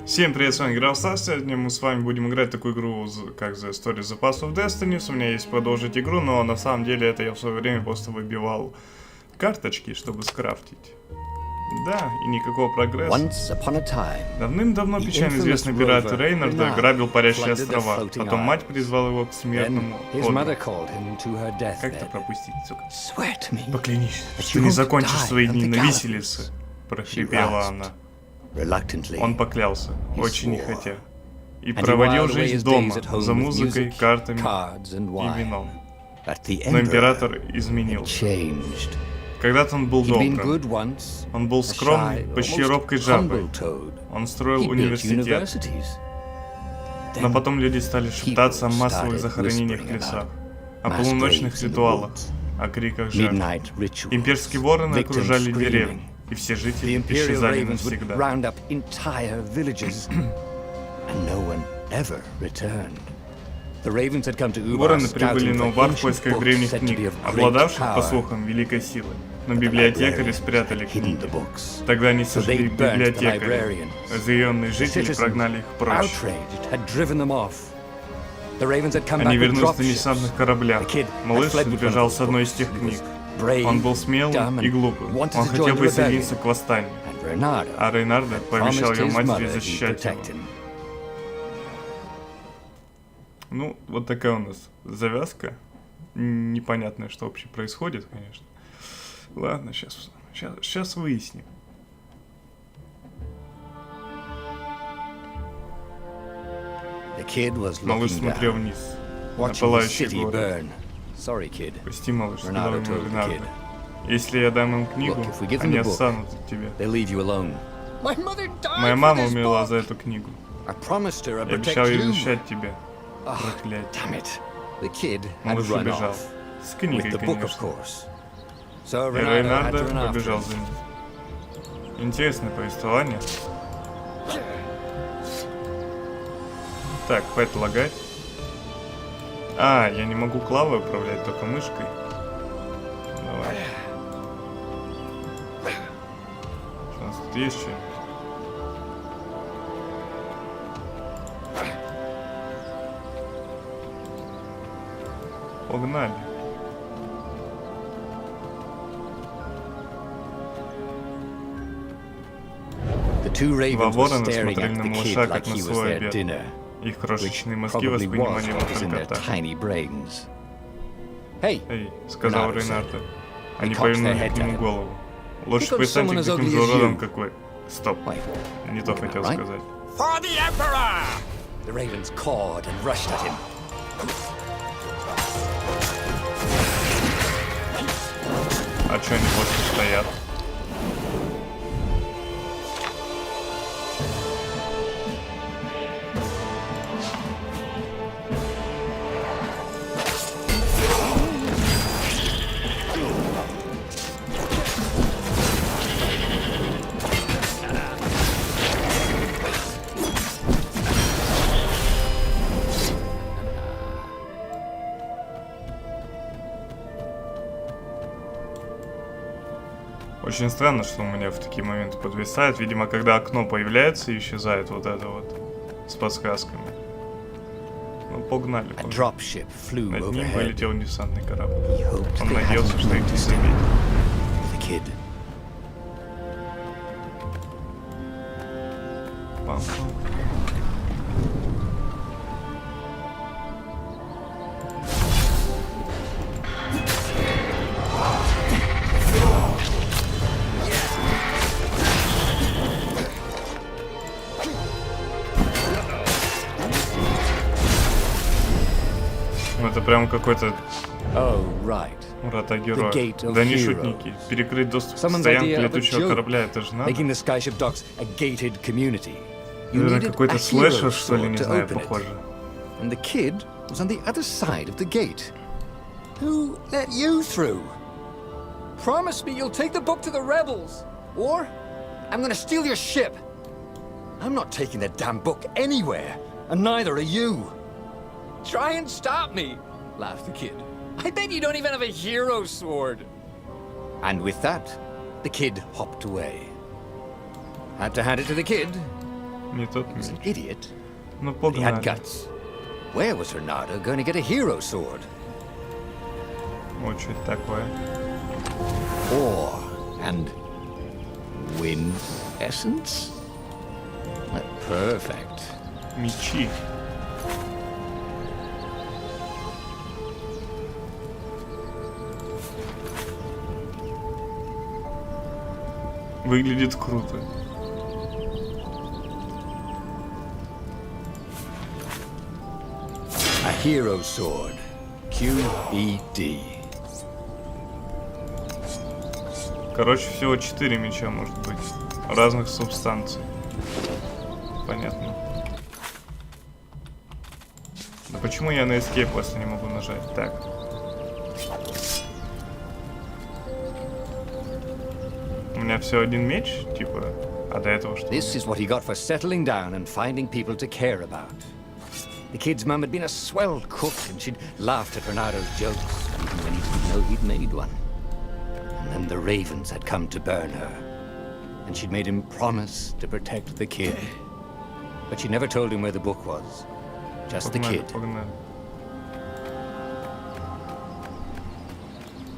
Всем привет, с вами игра Стас. Сегодня мы с вами будем играть такую игру, как The Story The Path of Destinies. У меня есть продолжить игру, но на самом деле это я в свое время просто выбивал карточки, чтобы скрафтить. Да, и никакого прогресса. Давным-давно печально известный пират Рейнард грабил парящие острова. Потом мать призвала его к смертному подвигу. Как это пропустить, сука? Поклянись, что не закончишь свои дни на виселице, прохрипела она. Он поклялся, очень не хотя, и проводил жизнь дома, за музыкой, картами и вином. Но император изменился. Когда-то он был добрым, он был скромный, почти робкой жабой, он строил университет. Но потом люди стали шептаться о массовых захоронениях в лесах, о полуночных ритуалах, о криках жертв. Имперские вороны окружали деревни, и все жители исчезали навсегда. Вороны прибыли на Убар в поисках древних книг, обладавших, по слухам, великой силой. Но библиотекари спрятали книги. Тогда они сожгли библиотекаря. Разъяренные жители прогнали их прочь. Они вернулись на десантных кораблях. Малыш сбежал с одной из тех книг. Он был смелым и глупым. Он хотел присоединиться к восстанию. А Рейнарда пообещал ее матери защищать его. Ну, вот такая у нас завязка. Непонятно, что вообще происходит, конечно. Ладно, сейчас выясним. Малыш смотрел вниз на пылающий город. Прости, малыш, сказал ему Рейнарда. Если я дам им книгу, они останутся от тебя. Моя мама умерла за эту книгу. Я обещал ей защищать тебя. Проклятие. Малыш убежал. С книгой, конечно. И Рейнарда побежал за ним. Интересное повествование. Так, хватит лагать. А, я не могу клавой управлять, только мышкой. Давай. Что у нас тут есть что-нибудь? Погнали. Два ворона смотрели на малыша, как на свой обед. Их крошечные мозги воспринимали его только так. «Эй», — сказал Рейнарда. Они повернули к нему голову. «Лучше пристаньте к таким же уродам, какой...» Стоп. Не то хотел сказать. А чё они просто стоят? Очень странно, что у меня в такие моменты подвисает. Видимо, когда окно появляется и исчезает вот это вот с подсказками. Ну, погнали. Над ним вылетел десантный корабль. Он надеялся, что их не заметит. Пам-пам. Это прям какой-то врата героя. Да не шутники. Перекрыть доступ к стоянке летучего корабля, это же надо. Это какой-то слэшер, что ли, не знаю, похоже. Promise me you'll take the book to the rebels, or I'm gonna steal your ship. I'm not taking that damn book anywhere, and neither are you. Try and stop me, laughed the kid. I bet you don't even have a hero sword. And with that, the kid hopped away. Had to hand it to the kid. Не тот He was an меч. idiot, Ну but he had погнали. guts. Where was Renato going to get a hero sword? Вот что это такое. Ore and wind essence? Perfect. Мечи. Выглядит круто. A hero sword. QED. Короче, всего 4 меча может быть. Разных субстанций. Понятно. Да почему я на escape после не могу нажать? Так. У меня всего один меч, типа, а до этого что? This is what he got for settling down and finding people to care about. The kid's mum had been a swell cook and she'd laughed at Renato's jokes, even when he didn't know he'd made one. And then the ravens had come to burn her. And she'd made him promise to protect the kid. But she never told him where the book was. Just the Погнали, kid. погнали.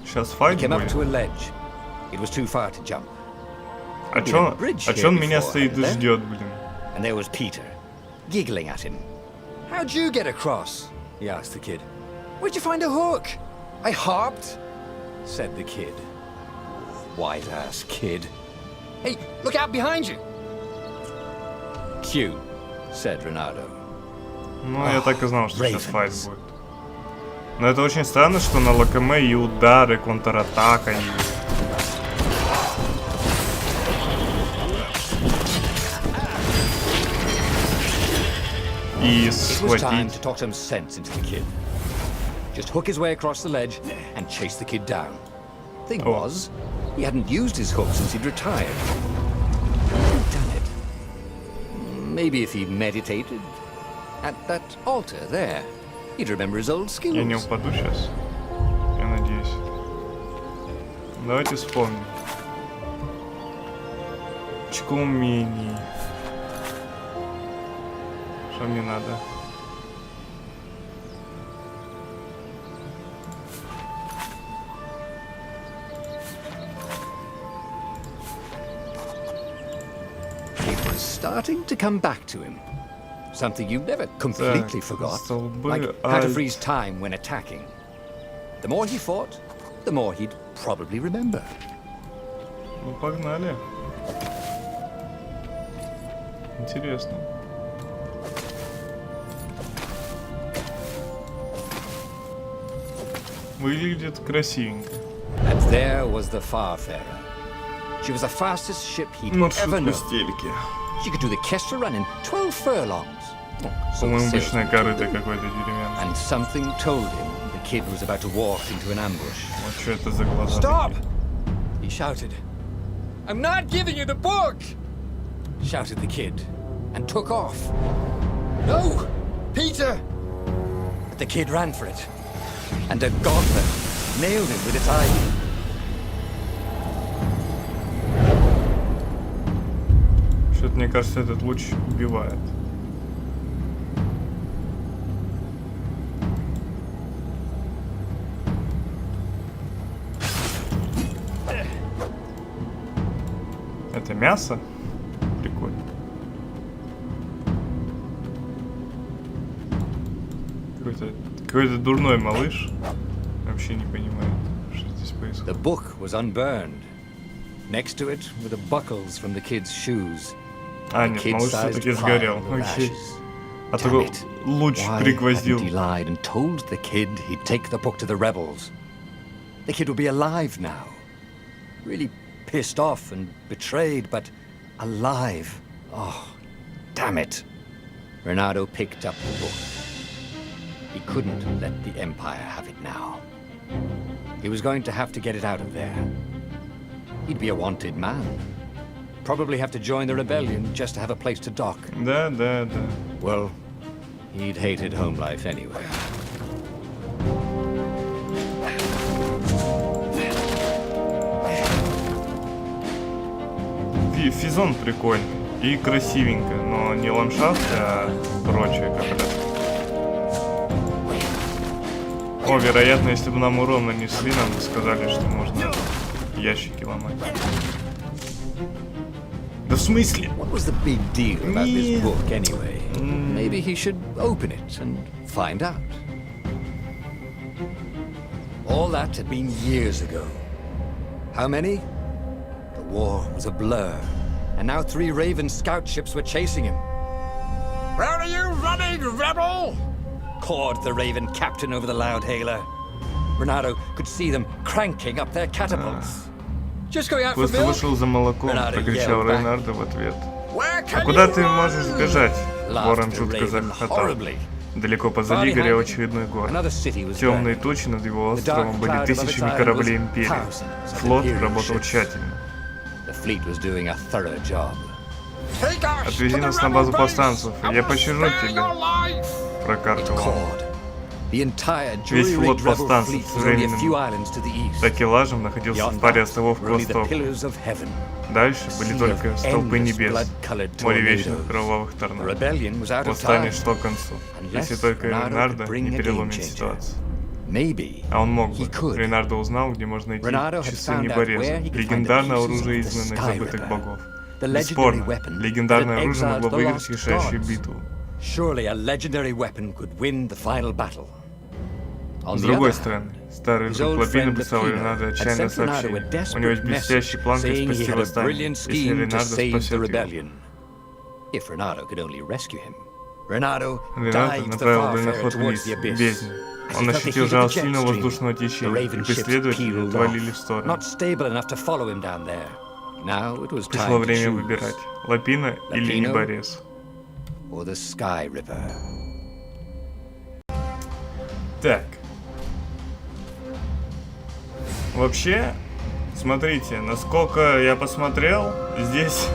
Сейчас He файт came up будет. to a ledge. It was too far to jump. А чё он меня стоит и ждет, блин? And there was Peter, giggling at him. How'd you get across? He asked the kid. Where'd you find a hook? I hopped, said the kid. White-ass kid. Hey, look out behind you! Q, said Renato. Ну, я так и знал, что сейчас Ravens. файт будет. Но это очень странно, что на лакаме и удары, контратака, и... И It was time схватить. to talk some sense into the kid. Just hook his way across the ledge and chase the kid down. Thing Oh. was, he hadn't used his hook since he'd retired. Damn it. Maybe if he meditated at that altar there, he'd remember his old Я не skills. упаду сейчас. Я надеюсь. Давайте вспомним. Очко умений. Что мне надо? It was starting to come back to him. Something you never completely forgot. столбы, Like how to freeze time when attacking. The more he fought, the more he'd probably remember. Ну, погнали. Интересно. Выглядит красивенько. And there was the Farfarer. She was the fastest ship he'd ever known. стельки. She could do the Kestra run in 12 furlongs. So По-моему, the обычное salesman корыто told him. какое-то деревянное. And something told him the kid was about to walk into an ambush. Вот что это за глаза Stop! такие? He shouted. I'm not giving you the book! Shouted the kid, and took off. No! Peter! But the kid ran for it, and a gauntlet nailed him with its eye. Что-то, мне кажется, этот луч убивает. Это мясо? Прикольно. Какой-то дурной малыш. Вообще не понимает, что здесь The происходит. book was unburned. Next to it were the buckles from the kid's shoes. А, нет, малыш все-таки сгорел. Окей. А то луч Why пригвоздил. hadn't he lied and told the kid he'd take the book to the rebels? The kid would be alive now. Really pissed off and betrayed, but alive. Oh, damn it. Renato picked up the book. He couldn't let the Empire have it now. He was going to have to get it out of there. He'd be a wanted man. Probably have to join the rebellion just to have a place to dock. Да, да, да. Well, he'd hated home life anyway. Физон прикольный. И красивенько, но не ландшафт, а прочее как раз. О, вероятно, если бы нам урон нанесли, нам бы сказали, что можно ящики ломать. Да в смысле? What was the big deal about this book anyway? Maybe he should open it and find out. All that had been years ago. How many? The war was a blur, and now 3 Raven scout ships were chasing him. Where are you running, rebel? Cawed the Raven captain over the loud hailer. Renato could see them cranking up their catapults. Just going out for Просто milk? вышел за молоком, прокричал yelled back. Рейнарда в ответ. Where А can куда you ты run? можешь сбежать? Ворон Laughed the жутко Raven захохотал. horribly. Далеко позади горел очередной город. Another city was Темные burning. тучи над его островом были тысячами кораблей Империи. Флот работал тщательно. The fleet was doing a thorough job. Отвези нас на базу повстанцев, и я пощажу тебя, прокаркал он. Весь флот повстанцев с временным такелажем находился в паре островов к востоку. Дальше были только столпы небес, море вечных кровавых торнадо. Восстание шло к концу, если только Рейнарда не переломит ситуацию. А он мог бы. Рейнарда узнал, где можно найти часы небореза, легендарное оружие изгнанных забытых богов. Бесспорно, легендарное оружие могло выиграть решающую битву. С другой стороны, старый друг Лапина писал Рейнарду отчаянное сообщение. У него есть блестящий план, как спасти восстание, если Рейнарда спасет его. Рейнард направил бронеход вниз, в бездну. Он ощутил жало сильного воздушного течения, и преследователи отвалили в сторону. Пришло время выбирать, Лапина или Неборез. Так. Вообще, смотрите, насколько я посмотрел, здесь,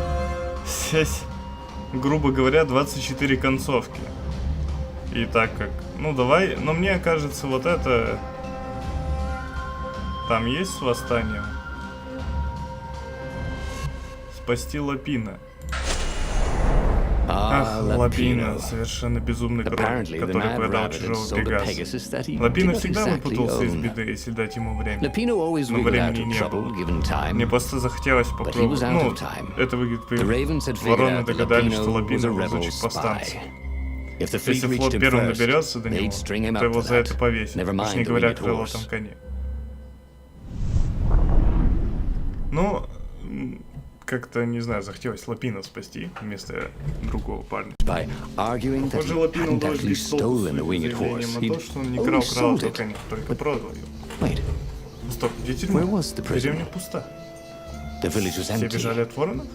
грубо говоря, 24 концовки. И так как, ну давай, но мне кажется, вот это, там есть с восстанием? Спасти Лапина. Ах, Лапина, совершенно безумный крот, который продал чужого Пегаса. Лапина всегда выпутался из беды, если дать ему время. Но времени не было. Мне просто захотелось попробовать. Ну, это выглядит по... Вороны догадались, что Лапина разучит повстанцев. Если флот первым доберется до него, то его за это повесят, уж не говоря о крылатом коне. Ну... Как-то, не знаю, захотелось Лапина спасти вместо другого парня. Похоже, Лапина удалось лишь толку с заявлением на то, что он не крал крылатого коня, только продал его. Стоп, где тюрьма? Деревня пуста. Все бежали от воронов?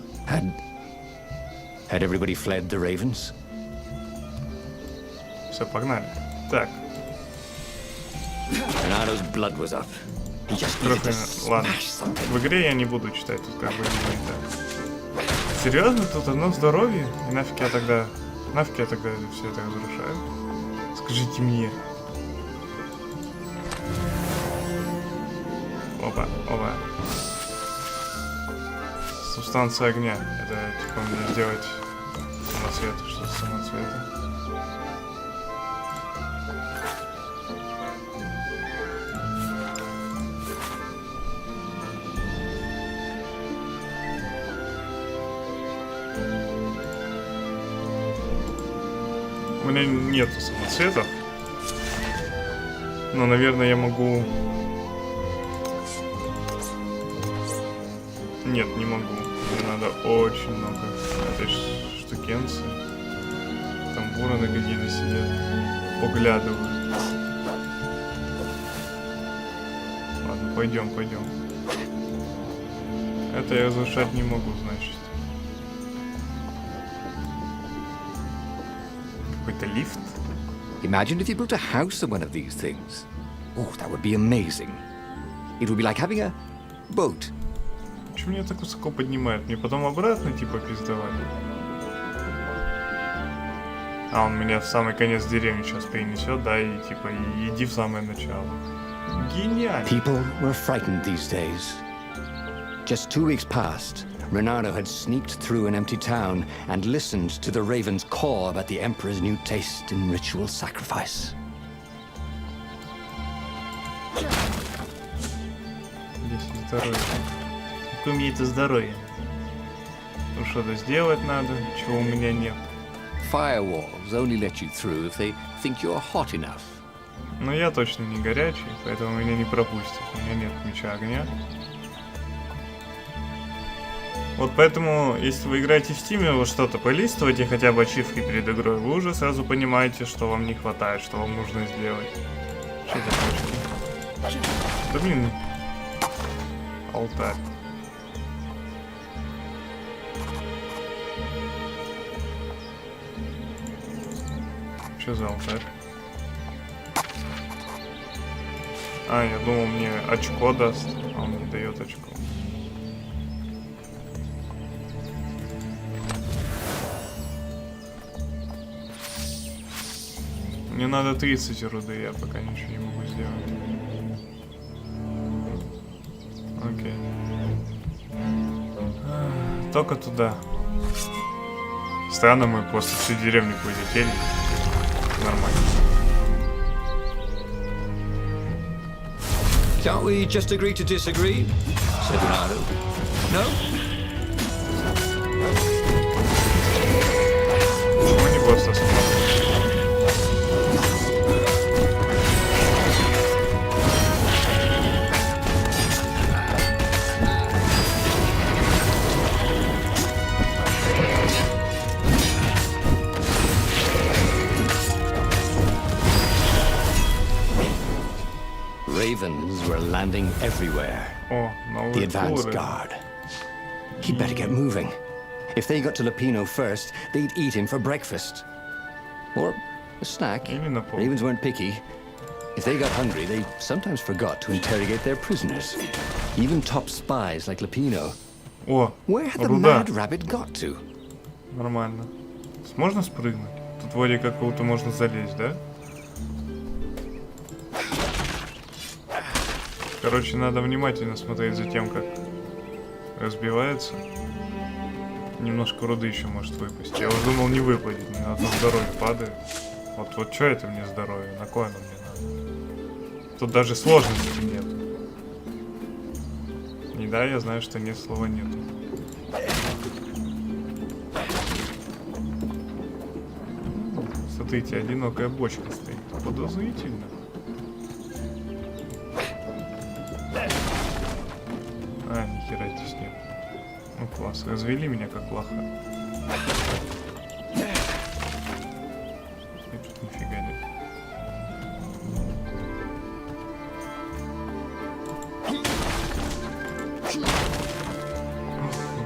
Все, погнали. Так. Трохи, ладно. В игре я не буду читать, тут как бы не так. Серьезно, тут одно здоровье? И нафиг я тогда все это разрушаю? Скажите мне. Опа, опа. Субстанция огня. Это типа мне сделать самоцветы, что-то самоцветы. У меня нету самоцветов. Но, наверное, я могу... Нет, не могу. Мне надо очень много этой штукенции. Там вороны какие-то сидят. Поглядывают. Ладно, пойдем. Это я разрушать не могу, значит. Какой-то лифт. Imagine if you built a house on one of these things. Oh, that would be amazing. It would be like having a boat. Почему меня так высоко поднимает? Мне потом обратно типа пиздовали. А он меня в самый конец деревни сейчас перенесет, да, и типа иди в самое начало. Гениально. People were frightened these days. Just 2 weeks passed, Reynardo had sneaked through an empty town and listened to the Raven's call about the Emperor's new taste in ritual sacrifice. 10 здоровья. Как имеется здоровье? Ну, что-то сделать надо, чего у меня нет. Firewalls only let you through if they think you're hot enough. Но я точно не горячий, поэтому меня не пропустят. У меня нет меча огня. Вот поэтому, если вы играете в Steam, вы что-то полистываете, хотя бы ачивки перед игрой, вы уже сразу понимаете, что вам не хватает, что вам нужно сделать. Что это точно? Да блин. Алтарь. Что за алтарь? А, я думал, мне очко даст, а он не дает очко. Мне надо 30 руды, я пока ничего не могу сделать. Окей. Только туда. Странно, мы просто всю деревню полетели. Нормально. Can't we just agree to disagree? Said Reynardo. No? Мы не просто смотрим. Ravens were landing everywhere. О, новые The advance туры. guard. He'd better get moving. If they got to Lupino first, they'd eat him for breakfast. Or a snack. Или на пол. Ravens weren't picky. If they got hungry, they sometimes forgot to interrogate their prisoners. Even top spies like Lupino. О, Where had the руда. mad rabbit got to? Нормально. Можно спрыгнуть? Тут вроде как будто можно залезть, да? Короче, надо внимательно смотреть за тем, как разбивается. Немножко руды еще может выпасть. Я уже думал, не выпадет, мне на одно здоровье падает. Вот что это мне здоровье? На кой оно мне надо? Тут даже сложности нет. И да, я знаю, что нет слова нету. Смотрите, одинокая бочка стоит. Подозрительно. А, нихера здесь нет. Ну класс, развели меня как лоха. И тут нифига нет.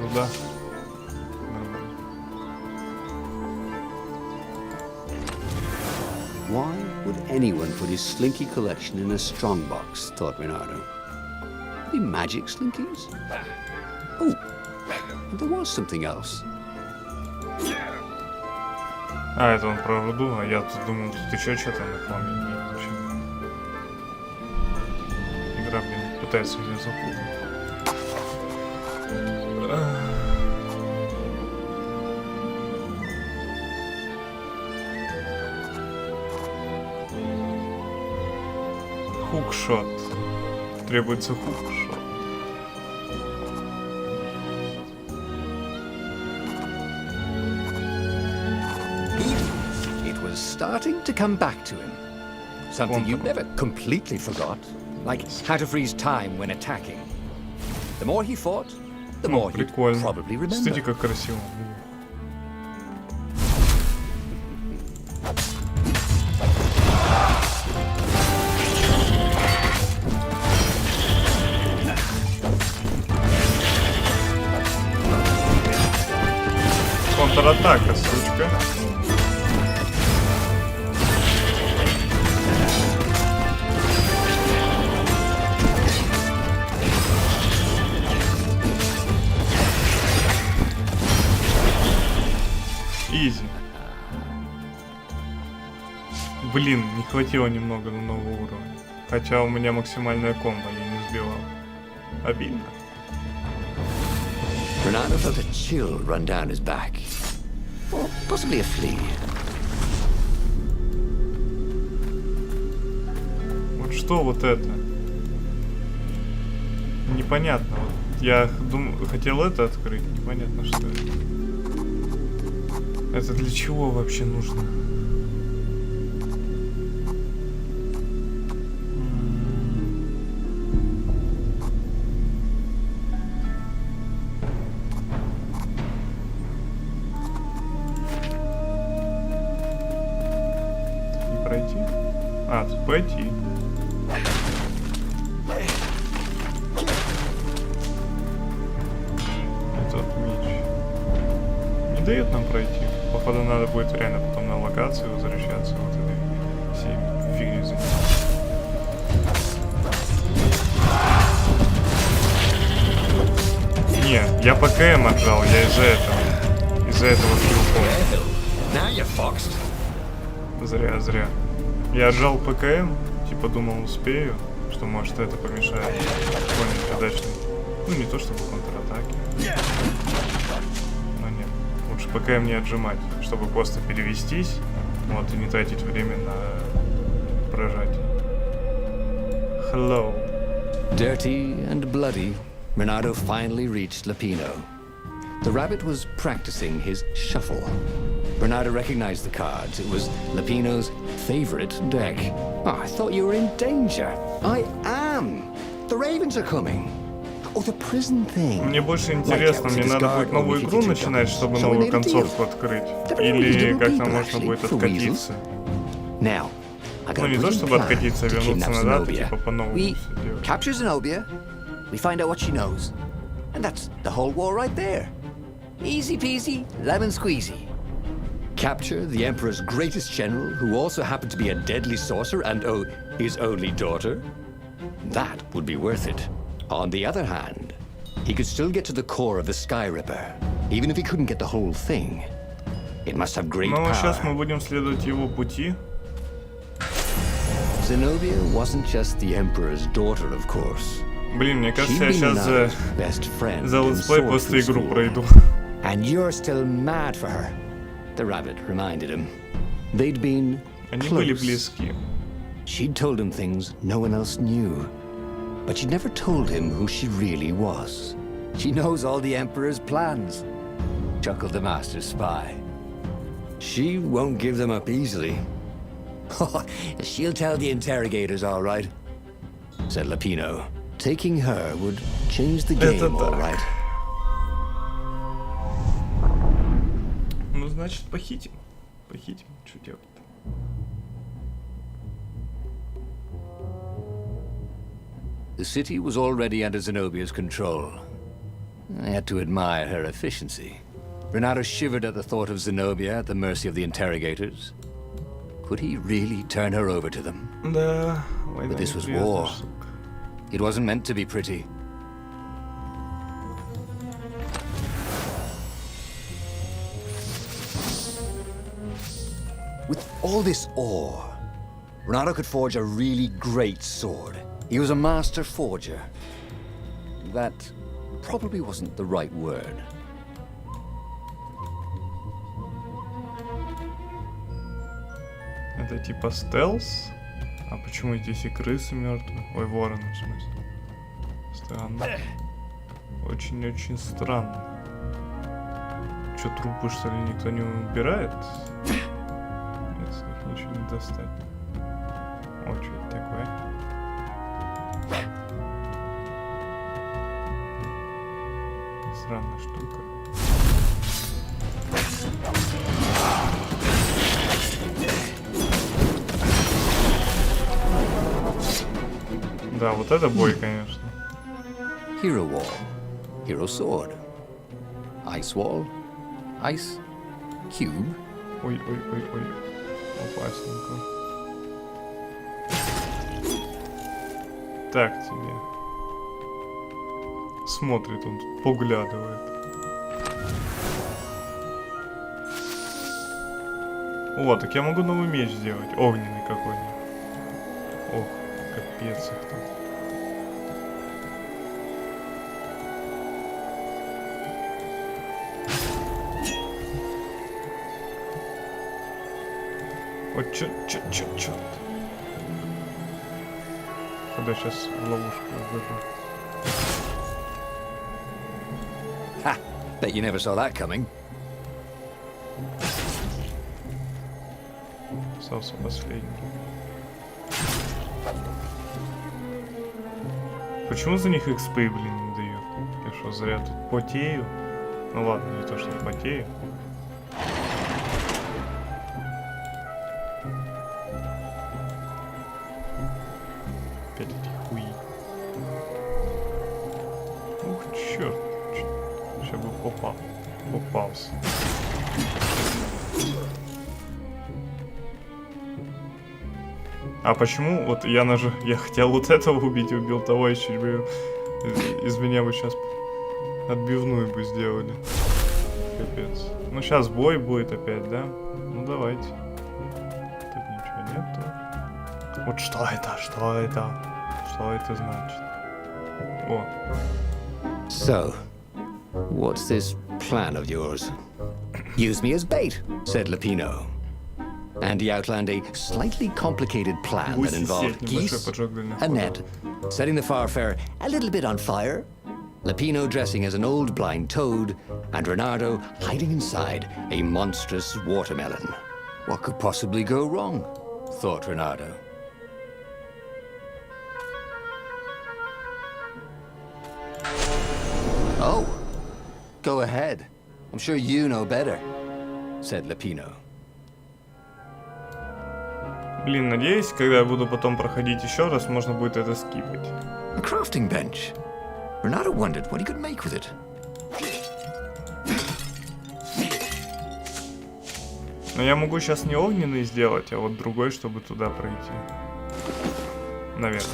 Руда. Нормально. Why would anyone put his slinky collection in a strongbox, thought Reynardo. The magic slinkies? Oh, and there was something else. А, это он про руду, а я тут думал, тут еще что-то на хламе. Нет, вообще. Игра, блин, пытается меня запутать. Хукшот. Требуется хукшот. It was starting to come back to him. Something you never completely forgot. Like how to freeze time when attacking. The more he fought, the more he'd Прикольно. probably Смотрите, remember. как красиво. Контратака, сучка. Изи. Блин, не хватило немного на новый уровень. Хотя у меня максимальная комбо, я не сбивал. Обидно. Renato felt a chill run down his back. Or possibly a flea. Вот что вот это? Непонятно. Вот я хотел это открыть, непонятно что это. Это для чего вообще нужно? Не пройти? А, тут пойти. Этот меч не дает нам пройти. Походу надо будет реально потом на локацию возвращаться, вот этой всей фигней заниматься. Не, я ПКМ отжал, я из-за этого трюком. Зря. Я отжал ПКМ, типа думал успею, что может это помешает какой-нибудь удачный, ну не то чтобы контратаки. Но нет, лучше ПКМ не отжимать, чтобы просто перевестись, вот, и не тратить время на прожатие. Hello. Dirty and bloody, Renato finally reached Lapino. The rabbit was practicing his shuffle. Renato recognized the cards. It was Lapino's favorite deck. Oh, I thought you were in danger. I am. The ravens are coming. Oh, the prison thing. Мне больше интересно, мне надо будет новую игру начинать, чтобы новую концовку открыть? Или как-то можно будет откатиться? Ну не то чтобы откатиться, а вернуться назад и типа по-новому все делать. Capture Zenobia, we find out what she knows. And that's the whole war right there. Easy peasy, lemon squeezy. Capture the Emperor's greatest general, who also happened to be a deadly sorcerer and, oh, his only daughter? That would be worth it. On the other hand, he could still get to the core of the Sky Ripper, even if he couldn't get the whole thing. It must have great Ну, сейчас мы power. будем следовать его пути. Zenobia wasn't just the Emperor's daughter, of course. Блин, мне кажется, She'd я been сейчас Renato's best friend за in летсплей просто sword игру school. пройду. And you're still mad for her, the rabbit reminded him. They'd been Они были close. близки. She'd told him things no one else knew. But she'd never told him who she really was. She knows all the Emperor's plans, chuckled the master spy. She won't give them up easily. She'll tell the interrogators, all right, said Lapino. Taking her would change the Это game, all так. right. Ну, значит, похитим. Похитим, что делать-то? The city was already under Zenobia's control. I had to admire her efficiency. Renato shivered at the thought of Zenobia at the mercy of the interrogators. Could he really turn her over to them? Да, война But this was неприятная war. штука. It wasn't meant to be pretty. With all this ore, Renato could forge a really great sword. He was a master forger. That probably wasn't the right word. Это типа стелс? А почему здесь и крысы мертвые? Ой, вороны, в смысле. Странно. Очень-очень странно. Че, трупы, что ли, никто не убирает? Нет, с них ничего не достать. О, что это такое? Странная штука. Да, вот это бой, конечно. Hero Wall, Hero Sword, Ice Wall, Ice Cube. Ой. Опасненько. Так тебе. Смотрит он, тут поглядывает. О, так я могу новый меч сделать. Огненный какой-нибудь. Ох, капец их тут. Вот чёрт. Куда сейчас в ловушку выйду? Ha! Bet you never saw that coming. Остался последний. Почему за них XP, блин, не дают? Я что, зря тут потею? Ну ладно, не то, что потею. Опять эти хуи. Ух, черт. Сейчас бы попался. А почему? Вот я хотел вот этого убить, убил того, и чуть бы из меня бы сейчас отбивную бы сделали. Капец. Ну сейчас бой будет опять, да? Ну давайте. Тут ничего нету. Вот что это? Что это? Что это значит? О. So, what's this plan of yours? Use me as bait, said Lupino. And he outlined a slightly complicated plan that involved geese, a net, setting the Farfarer a little bit on fire, Lupino dressing as an old blind toad, and Renardo hiding inside a monstrous watermelon. What could possibly go wrong? Thought Renardo. Oh, go ahead. I'm sure you know better, said Lupino. Блин, надеюсь, когда я буду потом проходить еще раз, можно будет это скипать. A crafting bench. Renato wondered what he could make with it. Но я могу сейчас не огненный сделать, а вот другой, чтобы туда пройти. Наверное.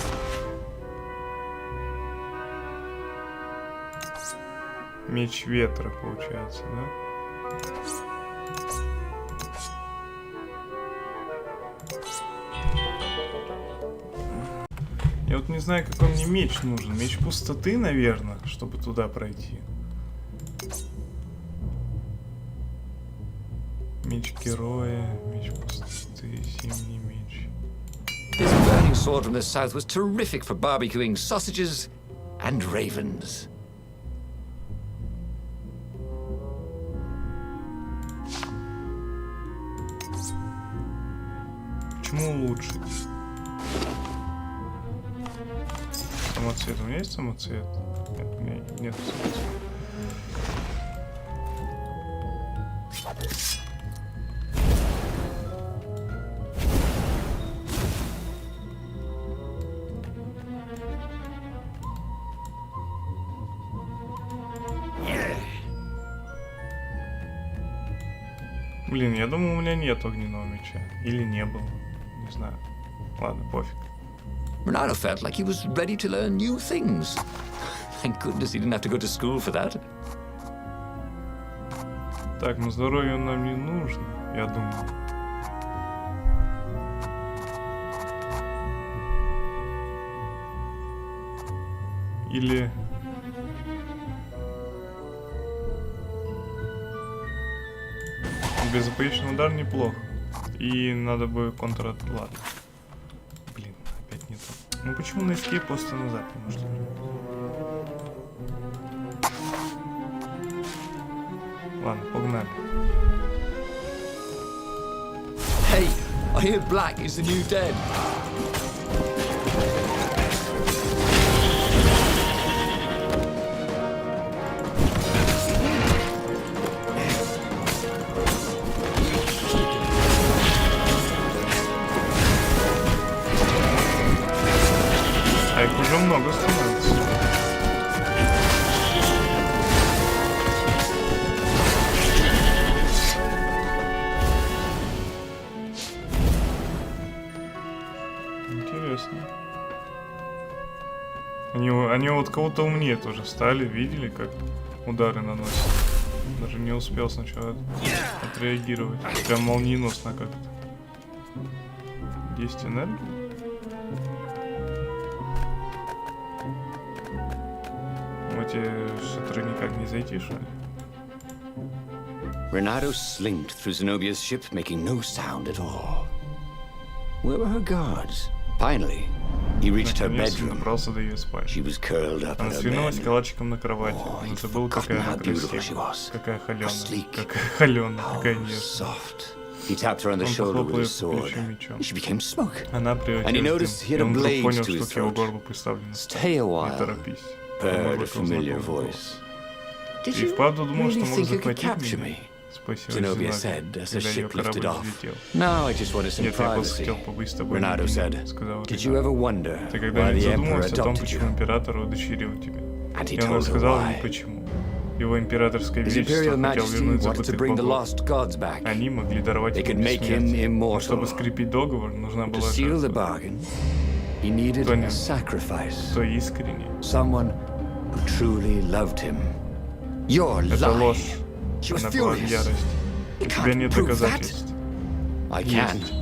Меч ветра, получается, да? Я вот не знаю, какой мне меч нужен. Меч пустоты, наверное, чтобы туда пройти. Меч героя, меч пустоты, зимний меч. This burning sword from the south was terrific for barbecuing sausages and ravens. Почему улучшить? Самоцвет. У меня есть самоцвет? Нет, у меня нет самоцвета. Блин, я думаю, у меня нет огненного меча. Или не было. Не знаю. Ладно, пофиг. Renato felt like he was ready to learn new things. Thank goodness he didn't have to go to school for that. Так, ну здоровье нам не нужно, я думаю. Или... Безупречный удар неплохо. И надо бы контратаку. Ладно. Блин, опять не то. Ну почему на эскейп просто назад не может? Ладно, погнали. Hey, I hear black is the new dead. А их уже много становится. Интересно. Они вот кого-то умнее тоже стали, видели, как удары наносят. Даже не успел сначала отреагировать. Прям молниеносно как-то. 10 энергии. В эти шатры никак не зайти, что ли? Renato slinked through Zenobia's ship, making no sound at all. Where were her guards? Finally, he reached her Наконец-то bedroom. добрался до ее спальни. She was curled up Она in her свернулась bed. калачиком на кровати. Oh, Он he'd забыл, какая forgotten она how beautiful she красивая. was. Какая How холеная. sleek. Какая холеная, какая How нежная. soft. He tapped her on the Он shoulder похлопал with ее his по sword. плечу мечом. She became smoke. Она And he превратилась noticed he в дым. had И a он вдруг blade понял, to что his к его throat. горлу приставлена Stay a сталь. Не while. торопись. Heard a Глубоко familiar знакомый голос. voice. Did Ты you вправду думал, что really мог think you could захватить capture меня? me? Спросил Zenobia Зиновий, said as the когда ее ship корабль lifted off. взлетел. No, I just wanted some Нет, я просто privacy. хотел побыть с тобой Renado наедине, said, сказал Did you Ренардо. ever wonder Ты why когда-нибудь the Emperor задумывался о том, adopted почему you? император удочерил тебя? And he И он told her рассказал ему why. почему. Его императорское His величество Imperial хотел Majesty вернуть wanted to забытых bring the богов. lost gods back. Они могли даровать They ему could make him бессмертие. Но immortal. чтобы скрепить договор, нужна To была seal the жертва. bargain, he needed Кто не- a sacrifice. Кто искренне. Someone who truly loved him. Your Это ложь. lie. She was Она была в furious. ярости. У You тебя can't нет prove that. доказательств. I can. Есть.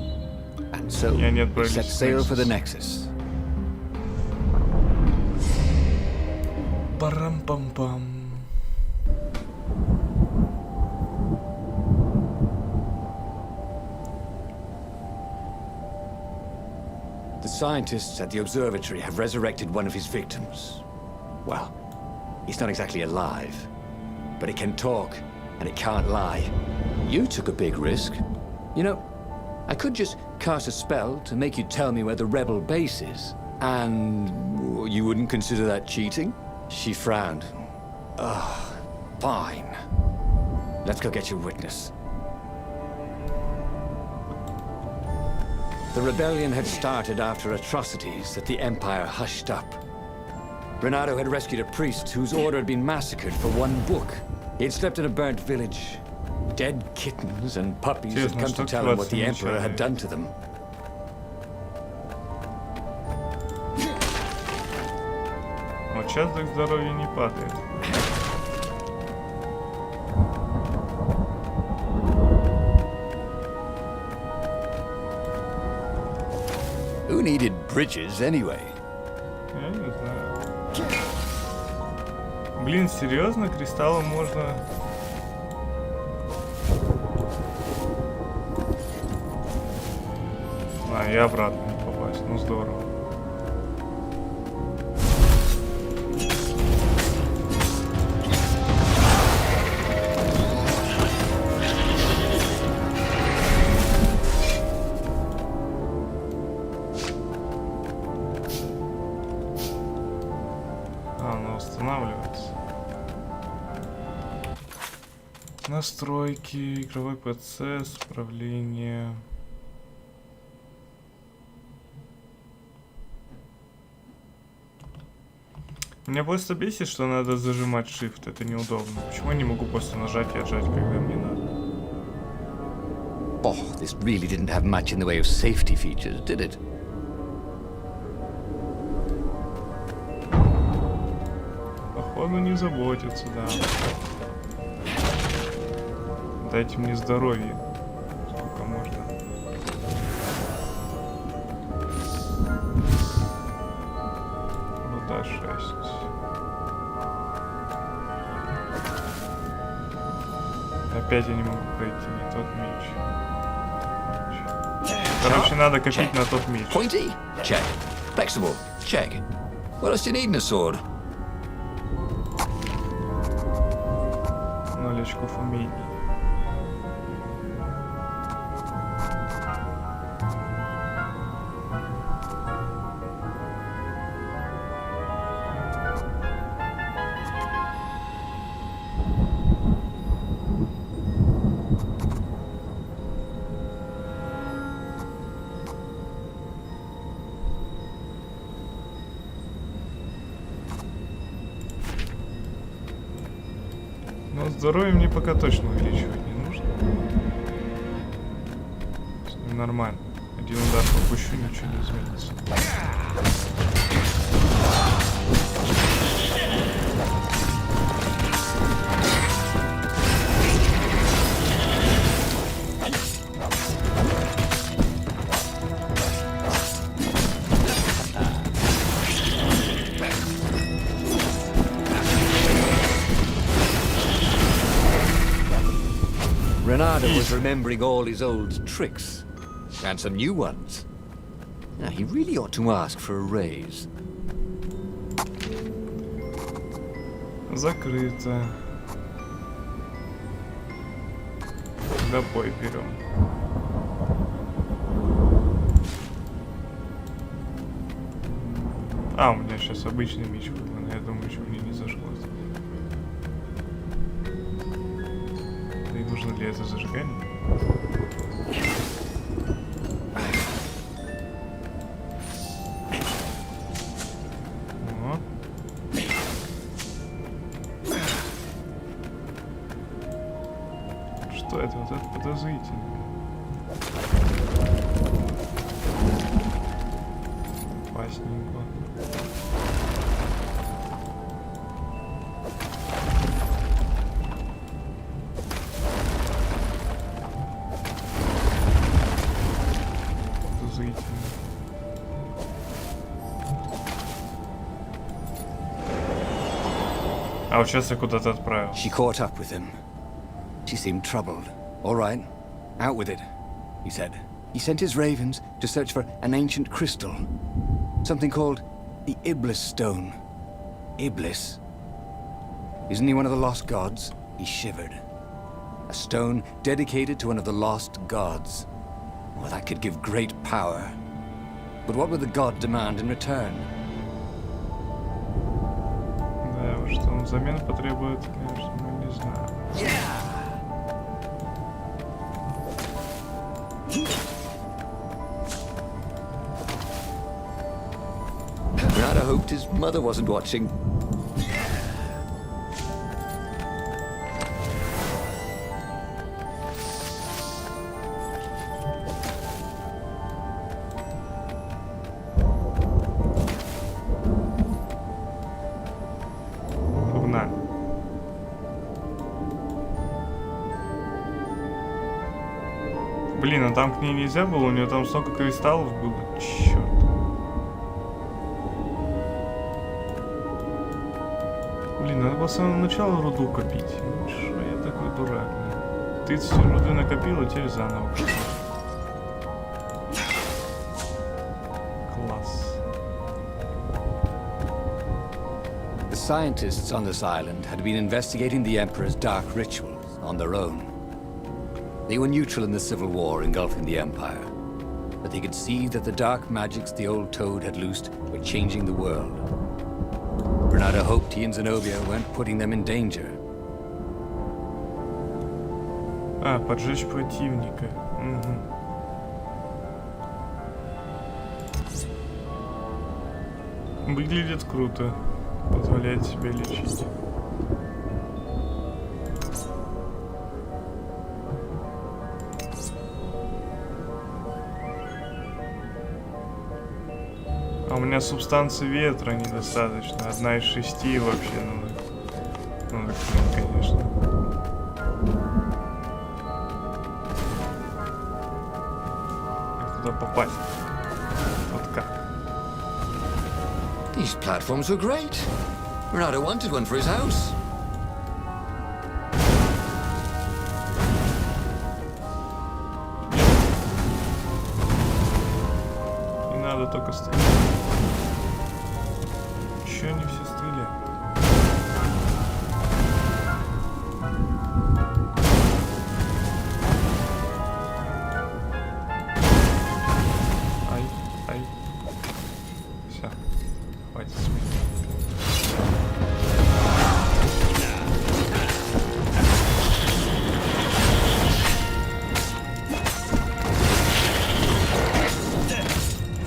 And so, И они we отправились set в sail for the Nexus. Nexus. Парам-пам-пам. The scientists at the observatory have resurrected one of his victims. Well, he's not exactly alive, but it can talk, and it can't lie. You took a big risk. You know, I could just cast a spell to make you tell me where the rebel base is. And you wouldn't consider that cheating? She frowned. Ugh, fine. Let's go get your witness. The rebellion had started after atrocities that the Empire hushed up. Renado had rescued a priest whose order had been massacred for one book. He had slept in a burnt village. Dead kittens and puppies had Интересно, come что to tell him what the вкратце Emperor had вначале? done to them. Вот сейчас так здоровье не падает. Who needed bridges anyway? Я не знаю. Блин, серьезно? Кристаллом можно... А, и обратно не попасть. Ну здорово. Она устанавливается. Настройки, игровой процесс, управление. Меня просто бесит, что надо зажимать Shift, это неудобно. Почему я не могу просто нажать и отжать, когда мне надо? Oh, this really didn't have much in the way of safety features, did it? Походу не заботится, да. Дайте мне здоровье. Сколько можно. Ну да, 6. Опять я не могу пройти, не тот меч. Короче, надо копить на тот меч. Pointy? Check. Flexible? Check. What else do you need in a sword? 0 очков умений. Но здоровье мне пока точно увеличивать не нужно. С ним нормально. Один удар пропущу, ничего не изменится. Renado was remembering all his old tricks. And some new ones. Now, he really ought to ask for a raise. Закрыто. Допой берем. А, у меня сейчас обычный меч выбран. Я думаю, что мне не зашлось. Да и нужно ли это зажигание? О. Что это? Вот это подозрительно. Опасненько. А вот сейчас я куда-то отправил. She caught up with him. She seemed troubled. All right, out with it, he said. He sent his ravens to search for an ancient crystal. Something called the Iblis stone. Iblis? Isn't he one of the lost gods? He shivered. A stone dedicated to one of the lost gods. Well, that could give great power. But what would the god demand in return? Да, что он взамен потребует, конечно, мы не знаем. Bernardo hoped his mother wasn't watching. Погнали. Блин, а там к ней нельзя было? У нее там столько кристаллов было. Черт. Блин, надо было с самого начала руду копить. Что я такой дурак? Ты всю руды накопила, теперь заново копить. Класс. The scientists on this island had been investigating the Emperor's dark rituals on their own. They were neutral in the civil war engulfing the Empire, but they could see that the dark magics the old toad had loosed were changing the world. Bernardo hoped he and Zenobia weren't putting them in danger. А, поджечь противника. Угу. Выглядит круто. Позволяет себя лечить. А у меня субстанции ветра недостаточно. 1 из 6 вообще надо. Ну, конечно. Как туда попасть? Вот как? These platforms were great. Bernardo wanted one for his house. Не надо только стрелять. Чё они все стреляют? Ай. Все. Хватит смеяться.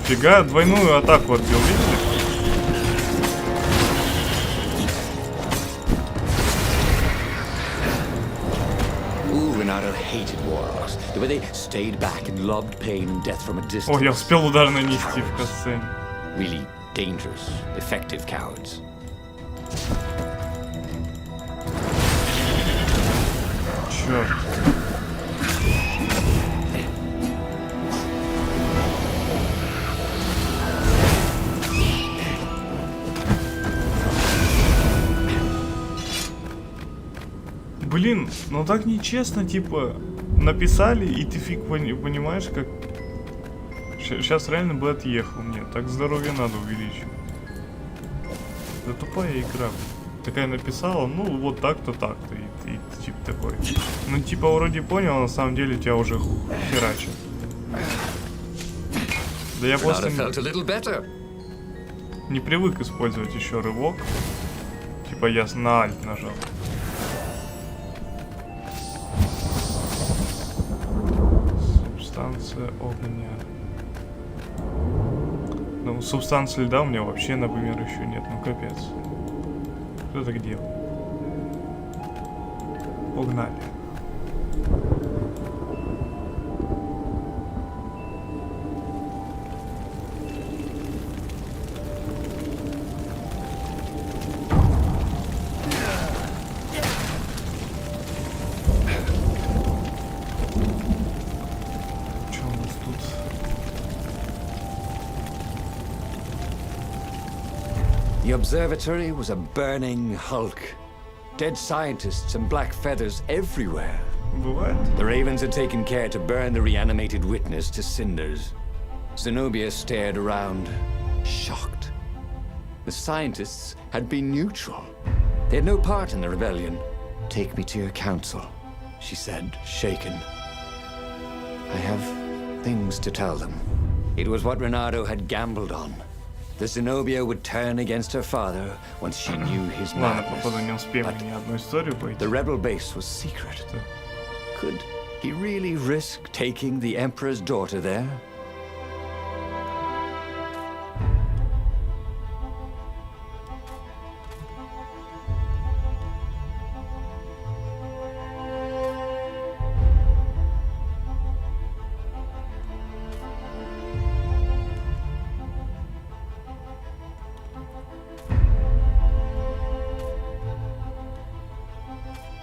Фига, двойную атаку отбил, видите? Ooh, Bernardo hated warlocks. The way they stayed back and lobbed pain and death from a distance. О, я успел удар нанести в касцене. Really dangerous, effective cowards. Черт. Блин, ну так нечестно, типа, написали, и ты фиг понимаешь, как Сейчас реально бы отъехал. Нет, так здоровье надо увеличивать. Да тупая игра. Такая написала, ну вот так-то, так-то. И тип такой. Ну типа вроде понял, а на самом деле тебя уже херачит. Да я просто не привык использовать еще рывок. Типа я на Alt нажал. Субстанция огня. Ну, субстанции льда у меня вообще, например, еще нет. Ну капец. Кто так делал? Погнали. Что у нас тут? The observatory was a burning hulk. Dead scientists and black feathers everywhere. Бывает. The Ravens had taken care to burn the reanimated witness to cinders. Zenobia stared around, shocked. The scientists had been neutral. They had no part in the rebellion. Take me to your council, she said, shaken. I have things to tell them. It was what Renato had gambled on. The Zenobia would turn against her father once she knew his Ладно, madness. походу не успеем But ни одну историю пойти. the rebel base was secret. Could he really risk taking the Emperor's daughter there?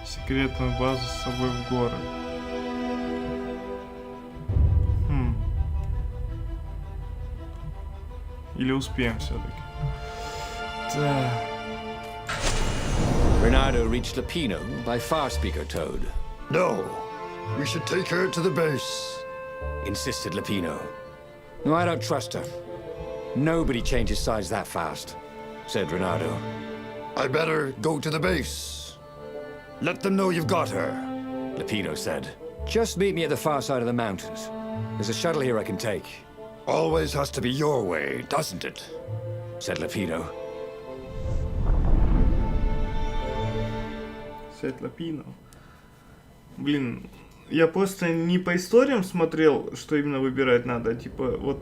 Секретную базу с собой в горы. Или успеем все-таки. Да. Renato reached Lapino by far-speaker Toad. No, we should take her to the base. Insisted Lapino. No, I don't trust her. Nobody changes sides that fast, said Renato. I better go to the base. Let them know you've got her. Lapino said. Just meet me at the far side of the mountains. There's a shuttle here I can take, Always has to be your way, doesn't it? said Lapino. Сет Лапино. Блин, я просто не по историям смотрел, что именно выбирать надо. Типа, вот,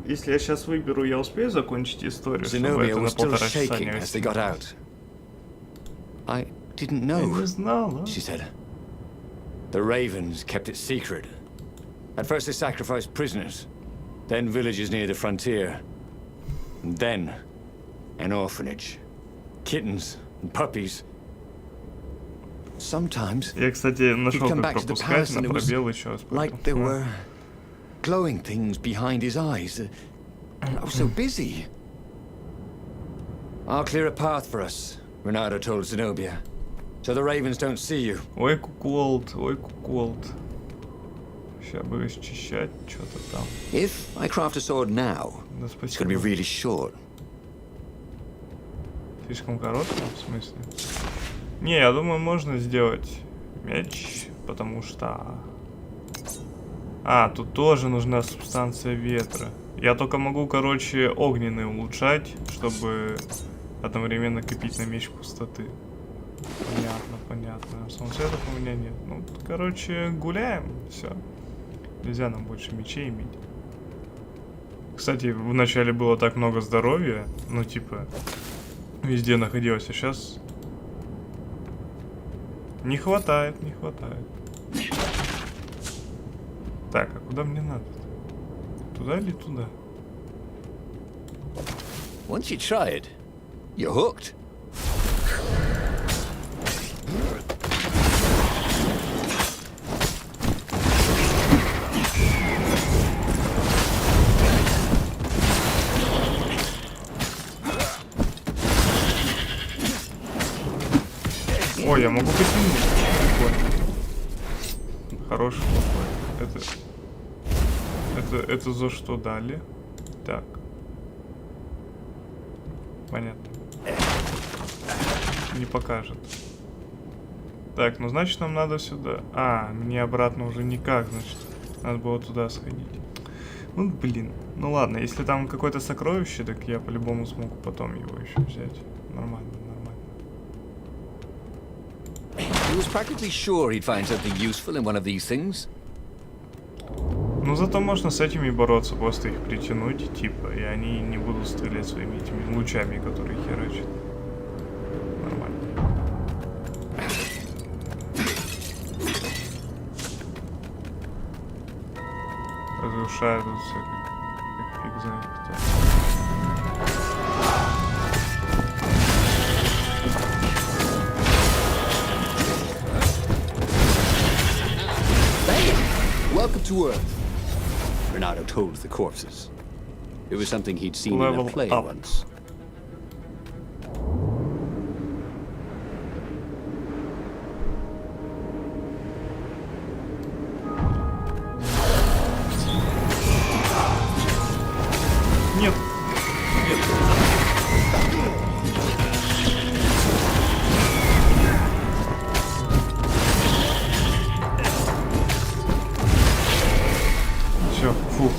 если я сейчас выберу, я успею закончить историю, чтобы Zenobia это на was still 1,5 часа shaking не as they got out. I didn't Я know, не знал, а? she said. The Ravens kept it secret. At first they sacrificed prisoners, then villages near the frontier, and then an orphanage. Kittens and puppies. Sometimes Я, кстати, нашел, come как back to the пропускать palace на and it was пробел еще раз. like there were glowing things behind his eyes. I was so busy. I'll clear a path for us, Renato told Zenobia, so the Ravens don't see you. Ой, куколд, ой, куколд. Сейчас бы расчищать что-то там. If I craft a sword now, Да it's спасибо. going to be really short. Слишком короткий, в смысле? Не, я думаю, можно сделать меч, потому что... А, тут тоже нужна субстанция ветра. Я только могу, короче, огненный улучшать, чтобы одновременно копить на меч пустоты. Понятно, понятно. Солнцветов у меня нет. Ну, короче, гуляем, все. Нельзя нам больше мечей иметь. Кстати, вначале было так много здоровья, ну, типа, везде находилось, а сейчас... Не хватает, не хватает. Так, а куда мне надо? Туда или туда? Once you try it, you're hooked. Ой, я могу потянуть. Прикольно. Хороший плохой. Это Это за что дали? Так. Понятно. Не покажет. Так, ну значит нам надо сюда. А, мне обратно уже никак, значит. Надо было туда сходить. Ну, блин. Ну ладно, если там какое-то сокровище, так я по-любому смогу потом его еще взять. Нормально, нормально. He was practically sure he'd find something useful in one of these things. Ну, зато можно с этими бороться, просто их притянуть, типа, и они не будут стрелять своими этими лучами, которые херачат. Нормально. Разрушают тут все, как фиг знает кто. Welcome to Earth. Renato told the corpses. It was something he'd seen in Level a play up. once. Нет. Нет. Все, фу.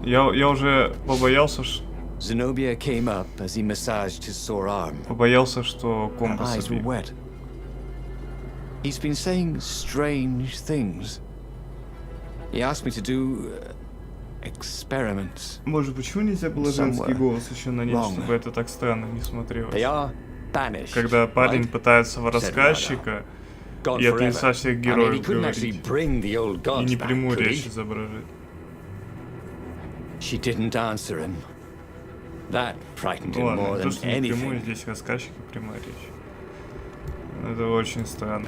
Я уже побоялся, Zenobia came up as he massaged his sore arm. что Her комбо eyes were собьет. wet. He's been saying strange things. He asked me to do experiments. Может, почему нельзя было женский Somewhere голос еще нанять, wrong. чтобы это так странно не смотрелось? They are banished. Когда парень right? пытается в Said рассказчика Gone и от forever. лица всех I mean, he героев couldn't actually говорить, bring the old и gods не back, прямую could речь he? изображать. She didn't answer him. That frightened Ну him ладно, more то, than что не прямую, anything. здесь рассказчик и прямая речь. Это очень странно.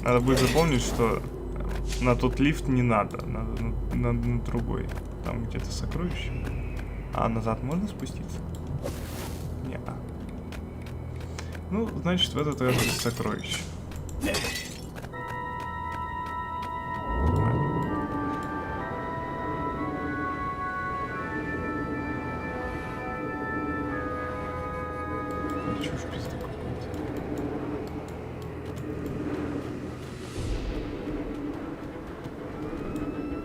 Надо будет запомнить, что на тот лифт не надо, надо на другой. Там где-то сокровище. А назад можно спуститься? Не-а. Ну, значит, в этот раз есть сокровище. Чушь пизда какой-то.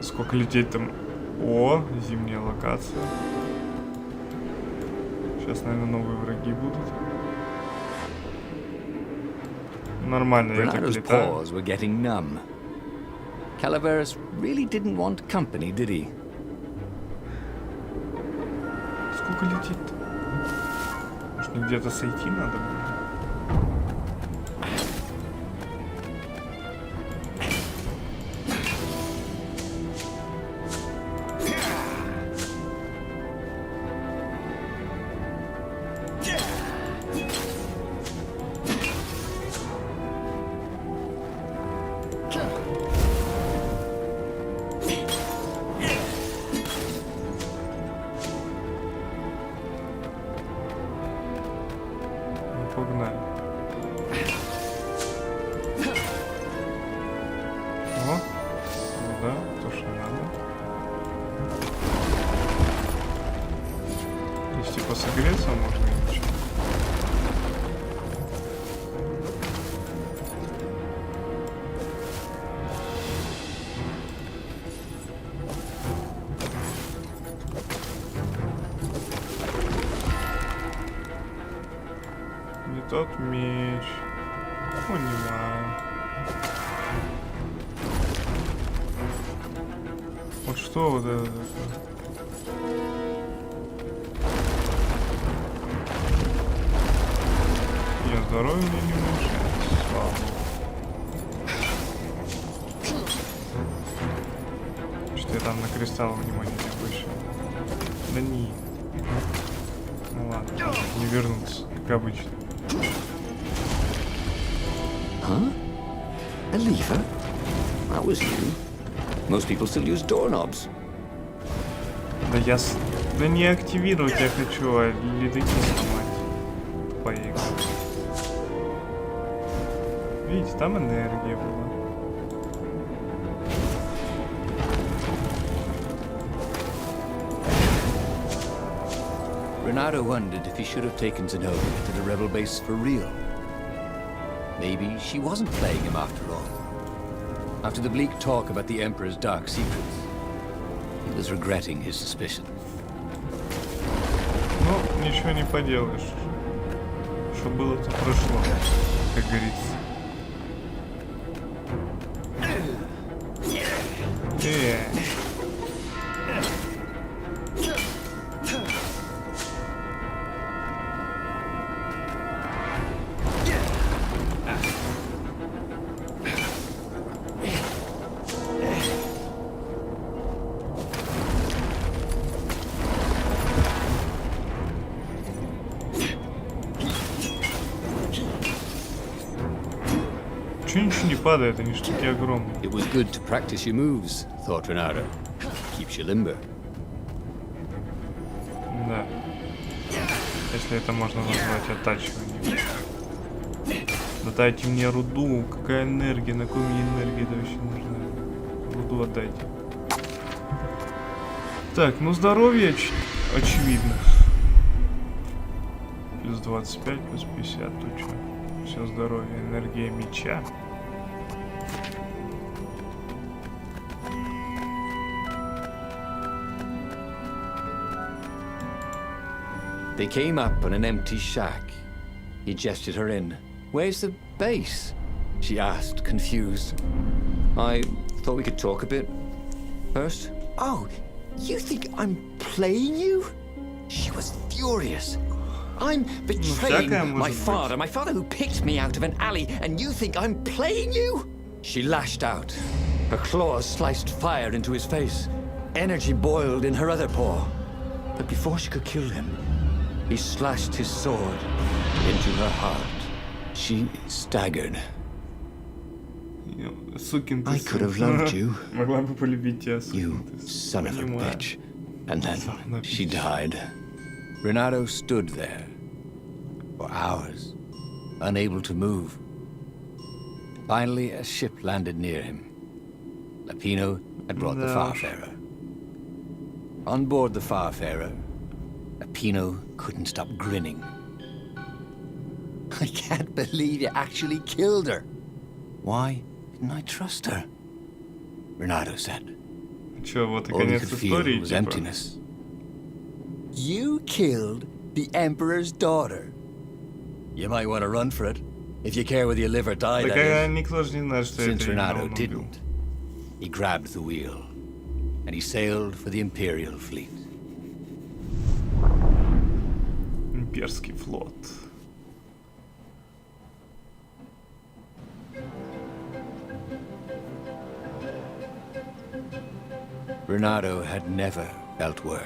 Сколько лететь там? О, зимняя локация. Сейчас, наверное, новые враги будут. Нормально, я так Renato's летаю. paws were getting numb. Calaveras really didn't want company, did he? Сколько лететь-то? Может, мне где-то сойти надо было? Погнали. О, ну да, то, что надо. Здесь типа согреться можно или что? Не тот меч. Понимаю. Вот что вот это такое? Нет, здоровье мне не мешает. Слава богу. Что я там на кристалл внимания не обращал. Да не. Ну ладно, не вернуться, как обычно. Huh? A lever? That was new. Most people still use doorknobs. Да я Да не активировать я хочу, а лидаки сломать. Поехали. Видите, там энергия была. Renato wondered if he should have taken Zenobia to the rebel base for real. Maybe she wasn't playing him after all. After the bleak talk about the Emperor's dark secrets, he was regretting his suspicions. Ну, ничего не поделаешь. Что было, то прошло, как говорится. Чё ничего не падает, они ж такие огромные. It was good to practice your moves, thought Renato. Keeps you limber. Да. Если это можно назвать оттачиванием. Да дайте мне руду, какая энергия, на какой мне энергии это вообще нужна? Руду отдайте. Так, ну здоровье очевидно. Плюс 25, плюс 50, тут что? Все здоровье, энергия меча. They came up on an empty shack. He gestured her in. Where's the base? She asked, confused. I thought we could talk a bit first. Oh, you think I'm playing you? She was furious. I'm betraying my father who picked me out of an alley, and you think I'm playing you? She lashed out. Her claws sliced fire into his face. Energy boiled in her other paw. But before she could kill him, he slashed his sword into her heart. She staggered. I could have loved you. Могла бы полюбить тебя, You son of a bitch. And then she died. Renato stood there for hours, unable to move. Finally, a ship landed near him. Lapino had brought the Farfarer. On board the Farfarer, Lapino couldn't stop grinning. I can't believe you actually killed her. Why didn't I trust her? Renato said. Чё, вот и All he конец could feel истории, was типа? emptiness. You killed the Emperor's daughter. You might want to run for it, if you care whether you live or die, Так that is. никто же не знает, что Since это именно Renato он убил. didn't, he grabbed the wheel, and he sailed for the Imperial fleet. Имперский флот. Renato had never felt worse.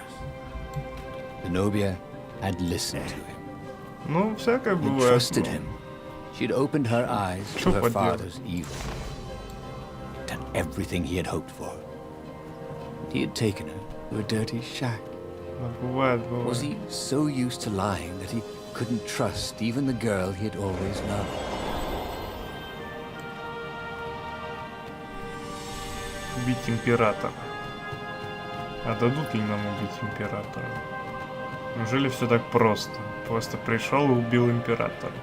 Zenobia had listened to him, Ну, всякое and бывает. trusted ну. him. She'd opened her eyes to Что her поделать? father's evil, done everything he had hoped for. He had taken her to a dirty shack. Ну, бывает, бывает. Was he so used to lying that he couldn't trust even the girl he had always loved? Убить императора. А дадут ли нам убить императора? Неужели все так просто? Просто пришел и убил императора.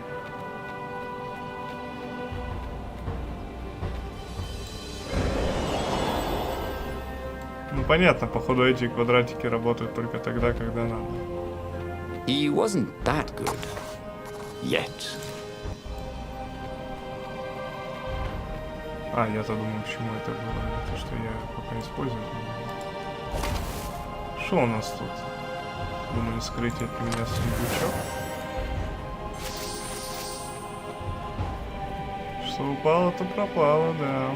Ну понятно, походу эти квадратики работают только тогда, когда надо. He wasn't that good. Yet. А, я-то думаю, к чему это было. Это что я пока использовать не могу. Что у нас тут? Думали скрыть от меня сундучок? Что упало, то пропало, да.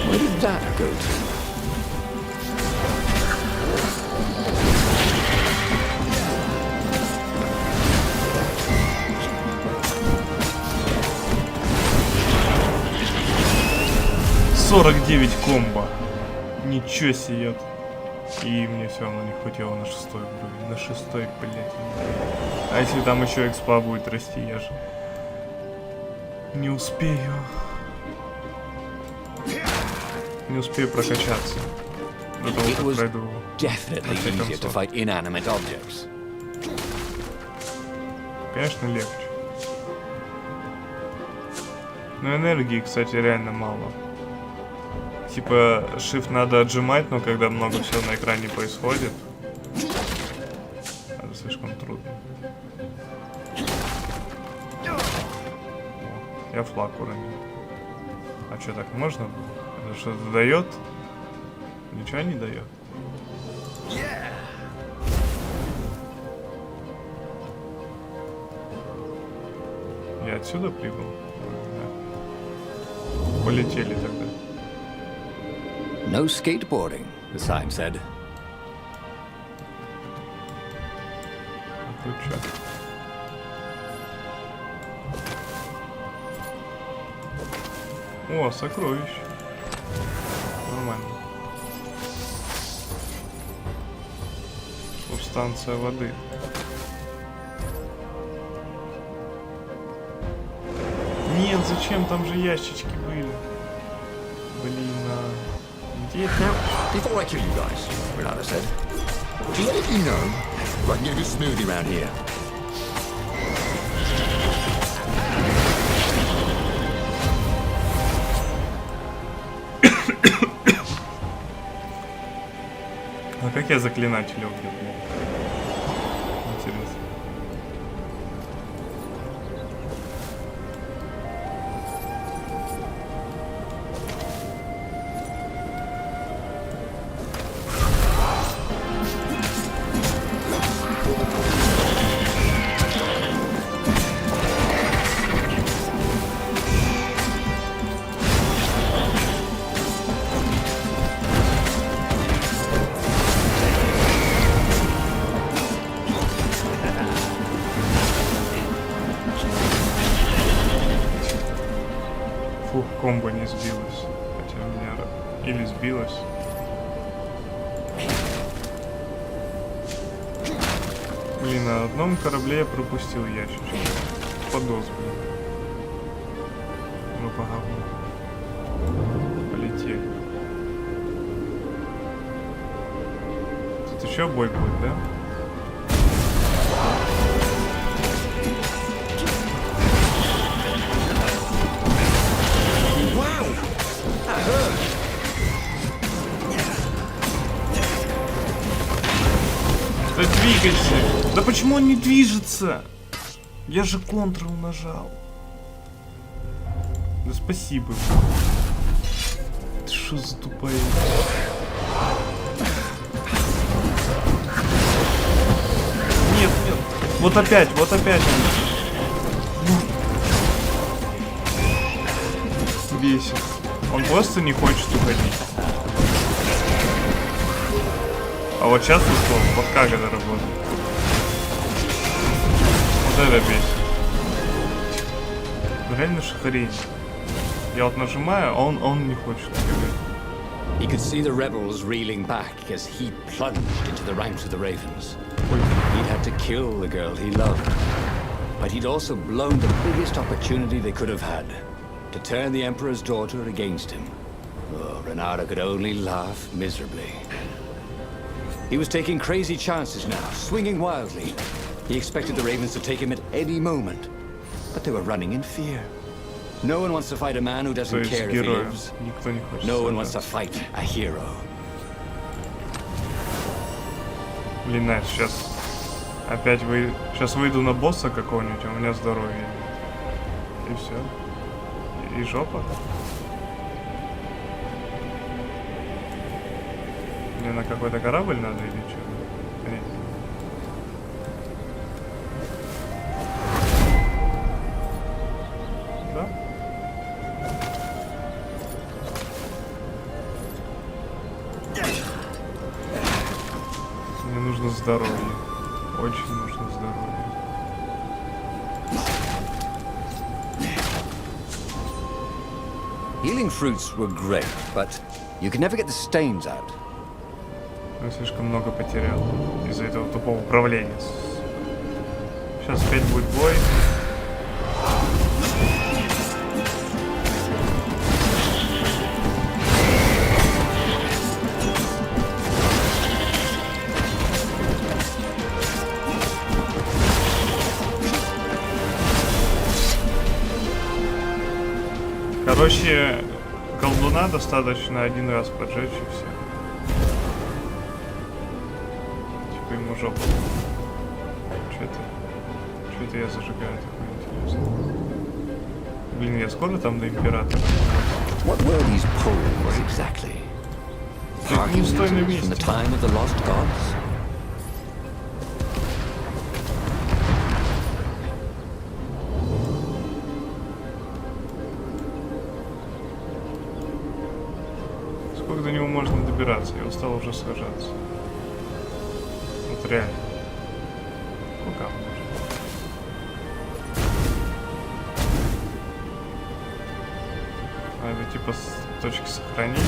Where did that go to? — 49 комбо. Ничего себе. И мне все равно не хватило на 6-й уровень. На 6-й, блядь. А если там еще экспа будет расти, я же не успею. Не успею прокачаться. До того, It как was пройду. definitely easier to fight inanimate objects. Конечно, легче. Но энергии, кстати, реально мало. Типа, shift надо отжимать, но когда много всего на экране происходит, это слишком трудно. О, я флаг уронил. А что, так можно было? Это что-то дает? Ничего не дает. Я отсюда прибыл? Да. Полетели тогда. No skateboarding, the sign said. А тут что? О, сокровище. Нормально. Субстанция воды. Нет, зачем? Там же ящички были. Блин, где это? Before I kill you guys, Renata said, do you let you know if I can get a good smoothie around here? А как я заклинателя убил? Интересно. Фух, комбо не сбилось. Хотя у меня... Или сбилось. Блин, на одном корабле я пропустил ящичек. Подос, блин. Ну, по говну. Полетели. Тут еще бой будет, да? Да двигайся! Да почему он не движется? Я же Ctrl нажал. Да спасибо. Ты что за тупая? Нет, нет. Вот опять он. Бесит. Он просто не хочет уходить. А вот сейчас ушел. Вот как это работает? Вот это бесит. Реально хрень. Я вот нажимаю, а он не хочет убегать. He could see the rebels reeling back as he plunged into the ranks of the Ravens. Ой. He'd had to kill the girl he loved, but he'd also blown the biggest opportunity they could have had to turn the Emperor's daughter against him. Oh, Renata could only laugh miserably. He was taking crazy chances now, swinging wildly. He expected the Ravens to take him at any moment, but they were running in fear. No one wants to fight a man who То doesn't есть care if he героя lives. никто не хочет. No one wants to сражаться. fight a hero. Блин, Настя, сейчас опять сейчас выйду на босса какого-нибудь, а у меня здоровья нет. И все. И жопа. Мне на какой-то корабль надо или что? Да? Мне нужно здоровье. Очень нужно здоровье. healing fruits were great, but you could never get the stains out. Я слишком много потерял из-за этого тупого управления. Сейчас опять будет бой. Короче, колдуна достаточно один раз поджечь и все. Типа ему жопу. Что-то я зажигаю такое интересное. Блин, я скоро там до императора. What were these poles exactly? Не стой на From the месте. time of the lost gods? Сколько до него можно добираться? Я устал уже сражаться. Вот реально. Пока можно. А это типа с точки сохранения?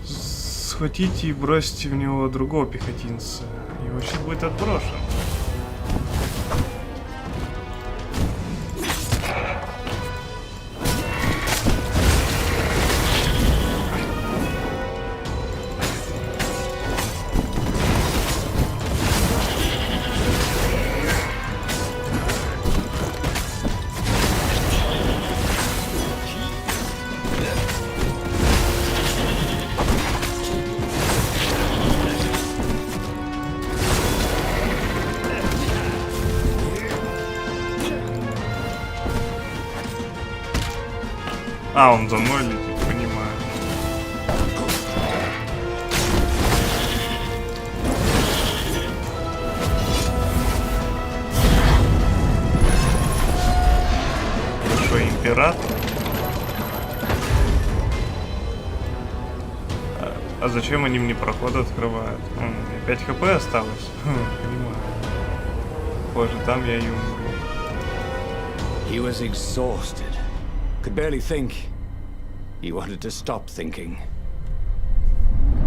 Схватите и бросьте в него другого пехотинца. Его щит будет отброшен. А, он за мной летит, понимаю. Ты что, император? А зачем они мне проход открывают? Мне 5 хп осталось? Понимаю. Позже там я и умру. He was exhausted. Could barely think. He wanted to stop thinking.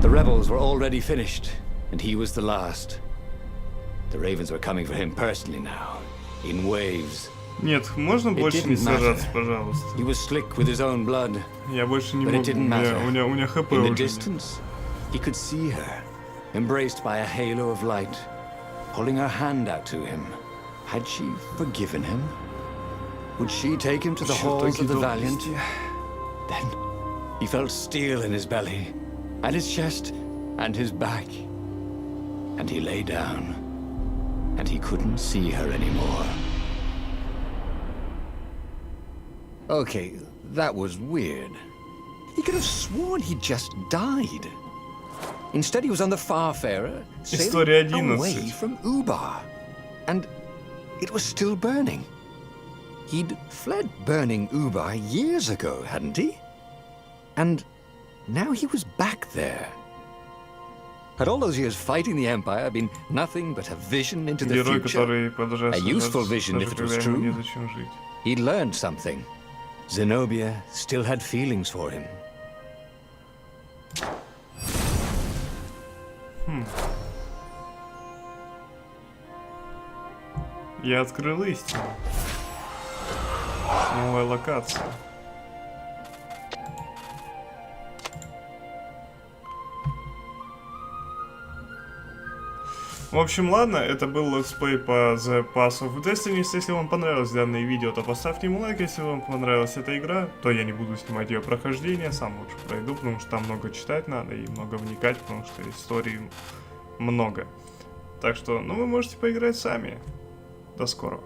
The rebels were already finished, and he was the last. The ravens were coming for him personally now, in waves. Нет, можно больше не сражаться, пожалуйста. He was slick with his own blood, Я больше не but it didn't могу. matter. У меня хп In the уже нет. distance, he could see her, embraced by a halo of light, holding her hand out to him. Had she forgiven him? Would she take him to the halls of the valiant? Then he felt steel in his belly, and his chest, and his back. And he lay down, and he couldn't see her anymore. Okay, that was weird. He could have sworn he just died. Instead, he was on the Farfarer, История sailing 11. away from Ubar. And it was still burning. He'd fled burning Ubar years ago, hadn't he? And now he was back there. Had all those years fighting the Empire been nothing but a vision into the Герой, future? который продолжает A useful сражаться, vision, даже if it was когда ему true. незачем жить. He'd learned something. Zenobia still had feelings for him. Я открыл истину. Новая локация. В общем, ладно, это был летсплей по The Path of Destinies. Если вам понравилось данное видео, то поставьте ему лайк. Если вам понравилась эта игра, то я не буду снимать ее прохождение, сам лучше пройду, потому что там много читать надо и много вникать, потому что историй много. Так что, ну, вы можете поиграть сами. До скорого.